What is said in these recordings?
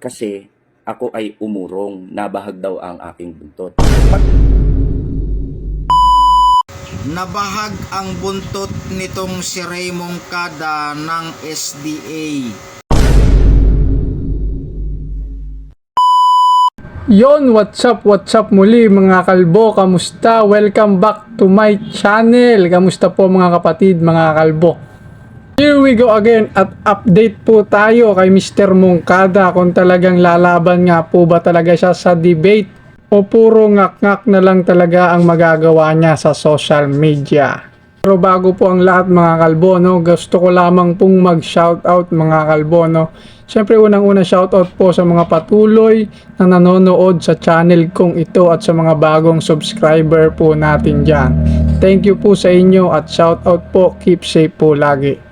kasi ako ay umurong, nabahag daw ang aking buntot. Nabahag ang buntot nitong si Raymond Kada ng SDA. Yon, what's up muli mga kalbo, kamusta? Welcome back to my channel. Kamusta po mga kapatid, mga kalbo? Here we go again at update po tayo kay Mr. Moncada kung talagang lalaban nga po ba talaga siya sa debate o puro ngak-ngak na lang talaga ang magagawa niya sa social media. Pero bago po ang lahat mga kalbo, no, gusto ko lamang pong mag-shoutout mga kalbo, no. Siyempre unang-una shoutout po sa mga patuloy na nanonood sa channel kong ito at sa mga bagong subscriber po natin dyan. Thank you po sa inyo at shoutout po, keep safe po lagi.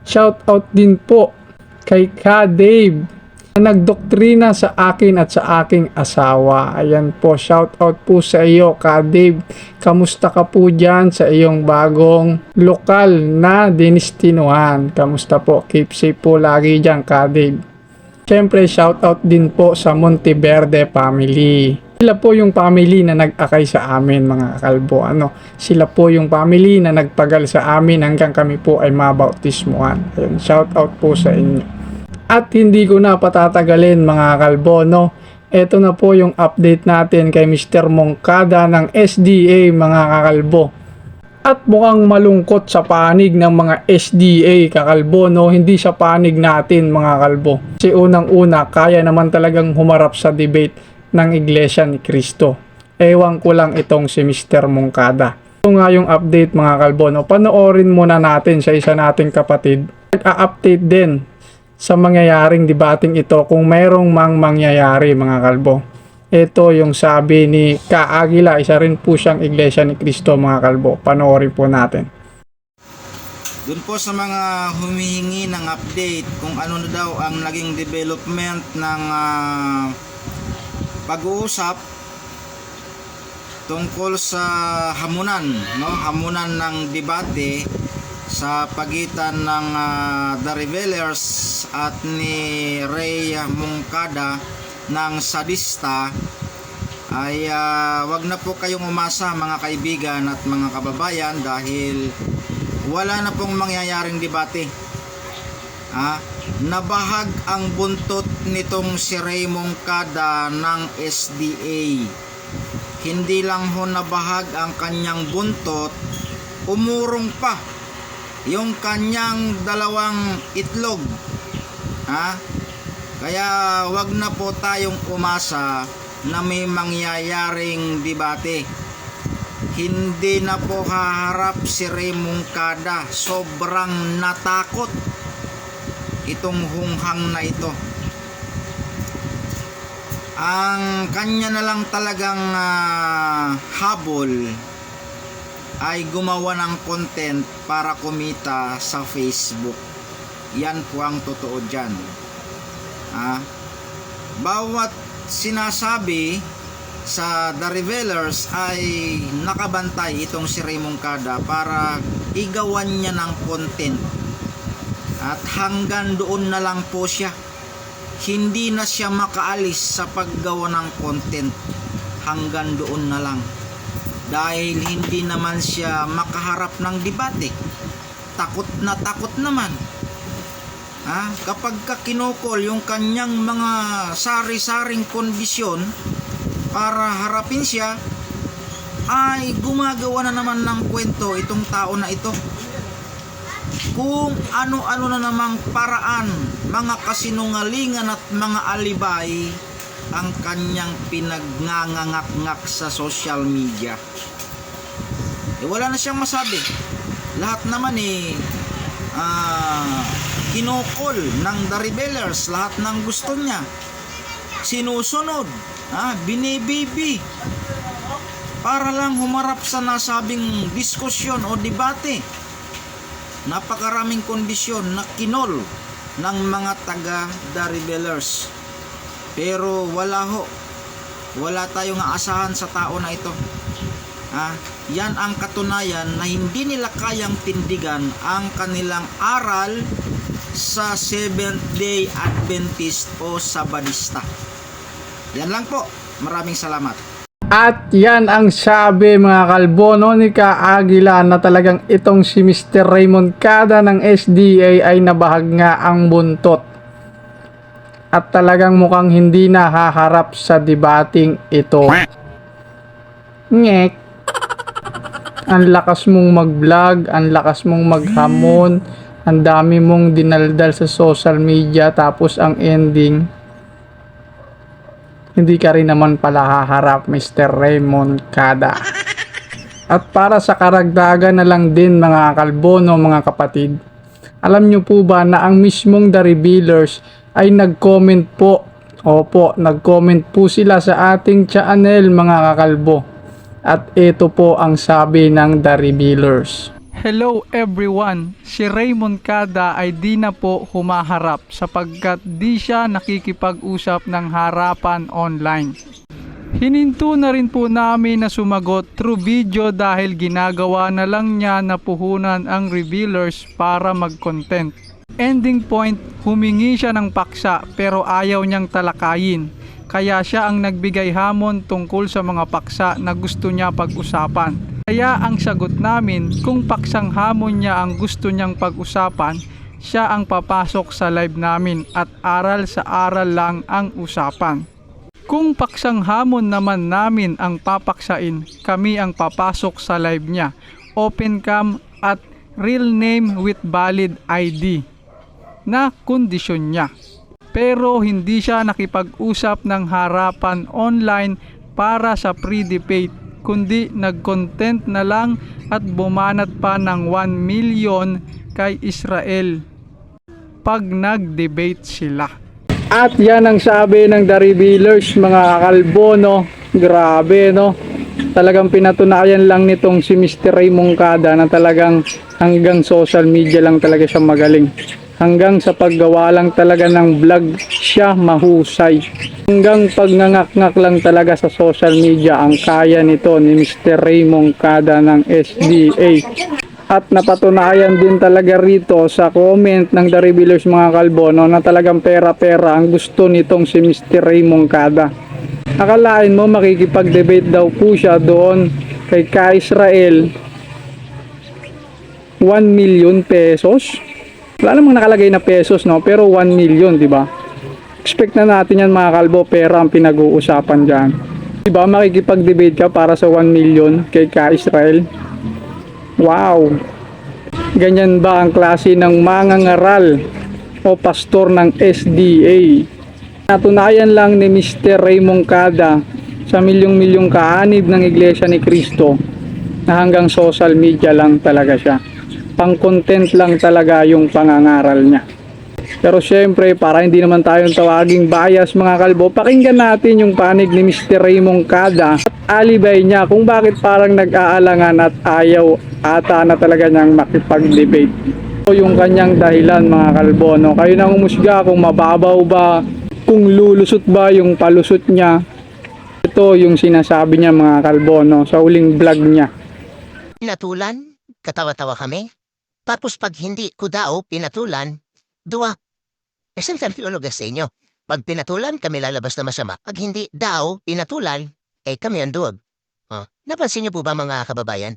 Shoutout din po kay Ka Dave na nagdoktrina sa akin at sa aking asawa. Ayan po, shoutout po sa iyo Ka Dave. Kamusta ka po dyan sa iyong bagong lokal na dinistinuhan? Kamusta po? Keep safe po lagi dyan Ka Dave. Siyempre shoutout din po sa Monteverde family. Sila po yung family na nag-akay sa amin mga kalbo. Sila po yung family na nagpagal sa amin hanggang kami po ay mabautismuhan. Ayan, shoutout po sa inyo. At hindi ko na patatagalin mga kalbo, no. Ito na po yung update natin kay Mr. Moncada ng SDA mga kakalbo. At mukhang malungkot sa panig ng mga SDA kakalbo, no. Hindi sa panig natin mga kalbo. Kasi unang-una, kaya naman talagang humarap sa debate ng Iglesia ni Cristo. Ewan ko lang itong si Mr. Moncada. Ito nga yung update mga kalbo, no. Panoorin muna natin sa isa nating kapatid. Nag-a-update din sa mangyayaring debating ito kung mayroong mangyayari mga kalbo. Ito yung sabi ni Ka Aguila, isa rin po siyang Iglesia ni Cristo mga kalbo. Panoorin po natin. Doon po sa mga humihingi ng update kung ano na daw ang naging development ng pag-uusap tungkol sa hamunan, no? Hamunan ng debate sa pagitan ng The Revelers at ni Ray Moncada ng Sadista, ay wag na po kayong umasa mga kaibigan at mga kababayan dahil wala na pong mangyayaring debate. Nabahag ang buntot nitong si Ray Moncada ng SDA. Hindi lang ho nabahag ang kanyang buntot, umurong pa yung kanyang dalawang itlog. Kaya wag na po tayong umasa na may mangyayaring debate. Hindi na po haharap si Ray Moncada. Sobrang natakot itong hunghang na ito. Ang kanya na lang talagang habol ay gumawa ng content para kumita sa Facebook. Yan po ang totoo dyan. Bawat sinasabi sa The Revelers ay nakabantay itong si Ray Moncada para igawan niya ng content. At hanggang doon na lang po siya. Hindi na siya makaalis sa paggawa ng content. Hanggang doon na lang. Dahil hindi naman siya makaharap ng debate. Takot naman. Kapag kinukol yung kanyang mga sari-saring kondisyon para harapin siya, ay gumagawa na naman ng kwento itong tao na ito. Kung ano-ano na namang paraan, mga kasinungalingan at mga alibay ang kanyang pinagnangangak-ngak sa social media. Wala na siyang masabi. Lahat naman kinukol ng The Revelers. Lahat ng gusto niya sinusunod, binibibi para lang humarap sa nasabing diskusyon o debate. Napakaraming kondisyon na kinol ng mga taga The Revelers. Pero wala tayong aasahan sa tao na ito. Yan ang katunayan na hindi nila kayang tindigan ang kanilang aral sa Seventh-day Adventist o Sabadista. Yan lang po. Maraming salamat. At yan ang sabi mga kalbo no, ni Ka Aguila na talagang itong si Mr. Raymond Cada ng SDA ay nabahag nga ang buntot. At talagang mukhang hindi na haharap sa debating ito. Ngek. Ang lakas mong mag-vlog, ang lakas mong maghamon, ang dami mong dinaldal sa social media, tapos ang ending, hindi ka rin naman pala haharap, Mr. Raymond Cada. At para sa karagdagan na lang din mga kalbo, no, mga kapatid, alam nyo po ba na ang mismong The Revealers ay nag-comment po, opo, nag-comment po sila sa ating channel mga kakalbo. At ito po ang sabi ng The Revealers. Hello everyone, si Raymond Cada ay di na po humaharap sapagkat di siya nakikipag-usap ng harapan online. Hininto na rin po namin na sumagot through video dahil ginagawa na lang niya na puhunan ang Revealers para mag-content. Ending point, humingi siya ng paksa pero ayaw niyang talakayin. Kaya siya ang nagbigay hamon tungkol sa mga paksa na gusto niya pag-usapan. Kaya ang sagot namin, kung paksang hamon niya ang gusto niyang pag-usapan, siya ang papasok sa live namin at aral sa aral lang ang usapan. Kung paksang hamon naman namin ang papaksain, kami ang papasok sa live niya. Open cam at real name with valid ID na kondisyon niya. Pero hindi siya nakipag-usap ng harapan online para sa pre-debate, kundi nag-content na lang at bumanat pa ng 1 million kay Israel pag nag-debate sila. At yan ang sabi ng The Revealers mga kakalbo, no? Grabe, no? Talagang pinatunayan lang nitong si Mr. Raymond Cada na talagang hanggang social media lang talaga siya magaling. Hanggang sa paggawa lang talaga ng vlog siya mahusay. Hanggang pagnangak-ngak lang talaga sa social media ang kaya nito ni Mr. Raymond Cada ng SDA. At napatunayan din talaga rito sa comment ng The Revealers mga kalbo, no, na talagang pera-pera ang gusto nitong si Mr. Raymond Cada. Akalain mo makikipag-debate daw po siya doon kay Ka-Israel 1 million pesos. Wala namang nakalagay na pesos, no, pero 1 million, di ba? Expect na natin yan mga kalbo, pera ang pinag-uusapan diyan. Di ba makikipag-debate ka para sa 1 million kay Ka-Israel? Wow! Ganyan ba ang klase ng mangangaral o pastor ng SDA? Natunayan lang ni Mr. Raymond Cada sa milyong-milyong kaanib ng Iglesia ni Cristo na hanggang social media lang talaga siya. Pang-content lang talaga yung pangangaral niya. Pero syempre, para hindi naman tayong tawaging bias mga kalbo, pakinggan natin yung panig ni Mr. Raymond Cada at alibay niya kung bakit parang nag-aalangan at ayaw ata na talaga niyang makipag-debate. So yung kanyang dahilan mga kalbo, no? Kayo nang umusga kung mababaw ba, kung lulusot ba yung palusot niya. Ito yung sinasabi niya mga kalbo, no? Sa huling vlog niya. Pinatulan, katawa-tawa kami. Tapos pag hindi ko daw pinatulan, dua. Isang teologa sa inyo. Pag pinatulan, kami lalabas na masama. Pag hindi daw pinatulan, kami ang duwag. Napansin niyo po ba mga kababayan?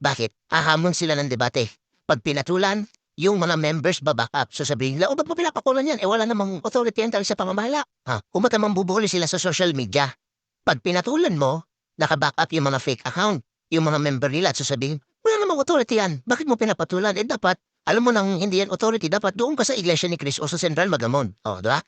Bakit? Ahamon sila ng debate. Pag pinatulan, yung mga members baback up. So sabihin nila, ba't mo pinapakulan yan? Wala namang authority yan sa pamamahala. Umatamang bubuli sila sa social media. Pag pinatulan mo, nakaback up yung mga fake account. Yung mga member nila at sasabihin, wala namang authority yan. Bakit mo pinapatulan? Dapat, alam mo nang hindi yan authority, dapat doon ka sa Iglesia ni Cristo o sa Central Magamon. Diba?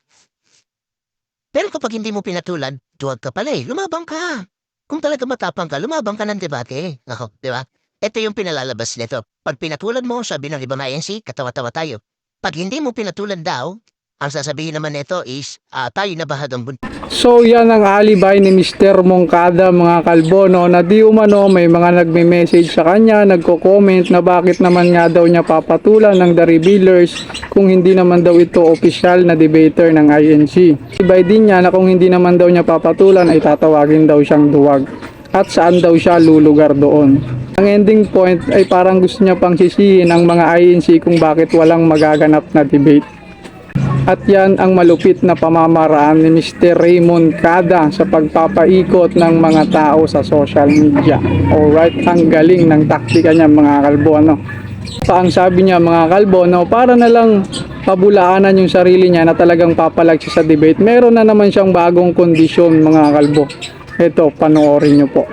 Pero kapag hindi mo pinatulan, duwag ka pala lumabang ka. Kung talaga matapang ka, lumabang ka ng debate. Diba? Ito yung pinalalabas nito. Pag pinatulan mo, sabi ng ibang INC, katawa-tawa tayo. Pag hindi mo pinatulan daw, ang sasabihin naman nito is, tayo na bahagang buntis. So yan ang alibay ni Mr. Moncada mga kalbo, no, na di umano may mga nagme-message sa kanya, nagko-comment na bakit naman nga daw niya papatulan ng The Revealers kung hindi naman daw ito opisyal na debater ng INC. Alibay din niya na kung hindi naman daw niya papatulan ay tatawagin daw siyang duwag at saan daw siya lulugar doon. Ang ending point ay parang gusto niya pang sisihin ang mga INC kung bakit walang magaganap na debate. At yan ang malupit na pamamaraan ni Mr. Raymond Cada sa pagpapaikot ng mga tao sa social media. Alright, ang galing ng taktika niya mga kalbo, ano. Ang sabi niya mga kalbo, no, para na lang pabulaanan yung sarili niya na talagang papalag siya sa debate. Meron na naman siyang bagong kondisyon mga kalbo. Ito, panoorin niyo po.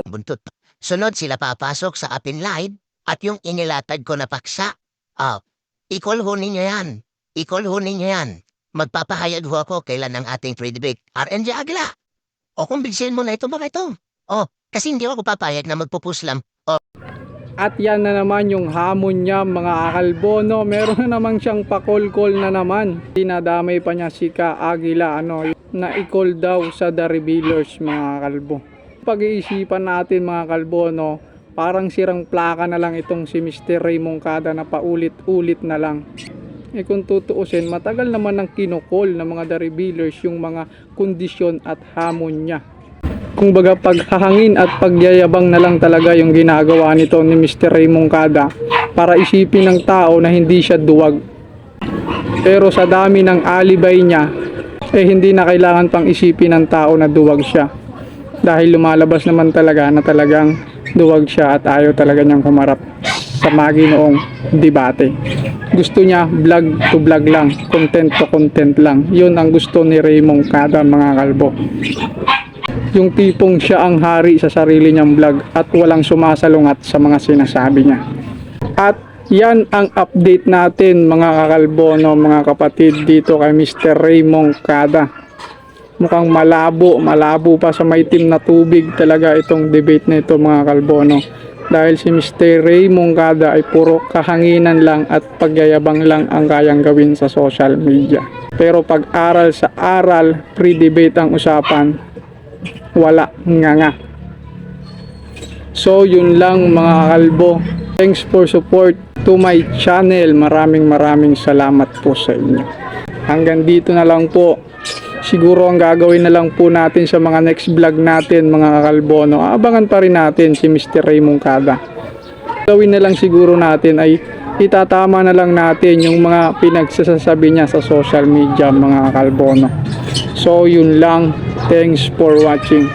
Buntot. Sunod sila papasok sa atin live at yung inilatag ko na paksa. I-call ho ninyo yan. I-call ho ninyo yan. Magpapahayag ho ako kailan ang ating free debate. RNG Agla. O kung bigsin mo na ito, baka ito. Kasi hindi ako papayag na magpupuslam. At yan na naman yung hamon niya mga kalbo, no. Meron na naman siyang pa-call na naman. Dinadamay pa niya si Ka Aguila, ano, na i-call daw sa The Revealers mga kalbo. Pag-iisipan natin mga kalbo, no, parang sirang plaka na lang itong si Mr. Raymond Cada na paulit-ulit na lang. Kung tutuusin, matagal naman ang kinukol ng mga The Revealers yung mga kondisyon at hamon niya. Kung baga paghahangin at pagyayabang na lang talaga yung ginagawa nito ni Mr. Raymond Cada para isipin ng tao na hindi siya duwag. Pero sa dami ng alibay niya, hindi na kailangan pang isipin ng tao na duwag siya. Dahil lumalabas naman talaga na talagang duwag siya at ayaw talaga niyang humarap sa maginoong debate. Gusto niya vlog to vlog lang, content to content lang. Yun ang gusto ni Raymond Cada mga kalbo. Yung tipong siya ang hari sa sarili niyang vlog at walang sumasalungat sa mga sinasabi niya. At yan ang update natin mga kakalbo, no, mga kapatid, dito kay Mr. Raymond Cada. Mukhang malabo pa sa maitim na tubig talaga itong debate na ito mga kalbo, no. Dahil si Mr. Raymond Cada ay puro kahanginan lang at pagyayabang lang ang kayang gawin sa social media. Pero pag-aral sa aral, pre-debate ang usapan, wala nga. So yun lang mga kalbo. Thanks for support to my channel. Maraming salamat po sa inyo. Hanggang dito na lang po. Siguro ang gagawin na lang po natin sa mga next vlog natin mga kakalbo, no, abangan pa rin natin si Mr. Raymond Cada. Gawin na lang siguro natin ay itatama na lang natin yung mga pinagsasabi niya sa social media mga kakalbo, no. So yun lang. Thanks for watching.